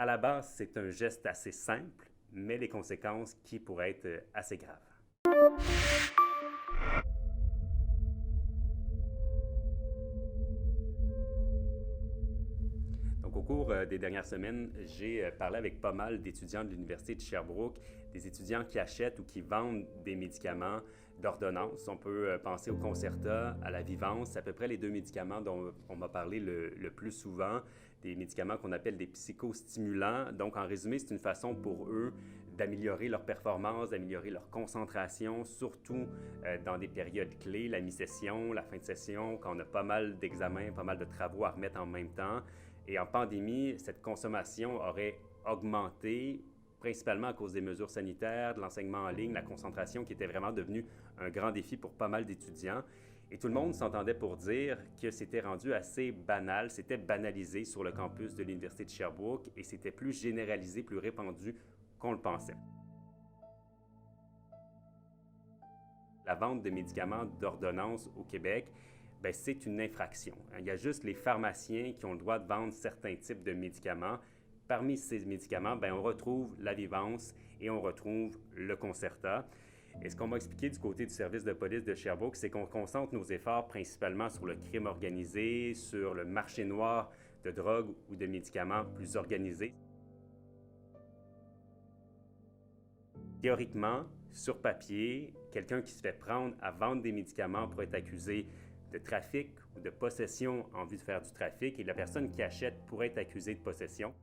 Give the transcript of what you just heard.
À la base, c'est un geste assez simple, mais les conséquences qui pourraient être assez graves. Donc, au cours des dernières semaines, j'ai parlé avec pas mal d'étudiants de l'Université de Sherbrooke, des étudiants qui achètent ou qui vendent des médicaments d'ordonnance. On peut penser au Concerta, à la Vivance, c'est à peu près les deux médicaments dont on m'a parlé le plus souvent, des médicaments qu'on appelle des psychostimulants. Donc, en résumé, c'est une façon pour eux d'améliorer leur performance, d'améliorer leur concentration, surtout dans des périodes clés, la mi-session, la fin de session, quand on a pas mal d'examens, pas mal de travaux à remettre en même temps. Et en pandémie, cette consommation aurait augmenté, principalement à cause des mesures sanitaires, de l'enseignement en ligne, la concentration qui était vraiment devenue un grand défi pour pas mal d'étudiants. Et tout le monde s'entendait pour dire que c'était rendu assez banal, c'était banalisé sur le campus de l'Université de Sherbrooke et c'était plus généralisé, plus répandu qu'on le pensait. La vente de médicaments d'ordonnance au Québec, ben, c'est une infraction. Il y a juste les pharmaciens qui ont le droit de vendre certains types de médicaments. Parmi ces médicaments, ben, on retrouve la Vivance et on retrouve le Concerta. Et ce qu'on m'a expliqué du côté du service de police de Sherbrooke, c'est qu'on concentre nos efforts principalement sur le crime organisé, sur le marché noir de drogue ou de médicaments plus organisés. Théoriquement, sur papier, quelqu'un qui se fait prendre à vendre des médicaments pourrait être accusé de trafic ou de possession en vue de faire du trafic et la personne qui achète pourrait être accusée de possession.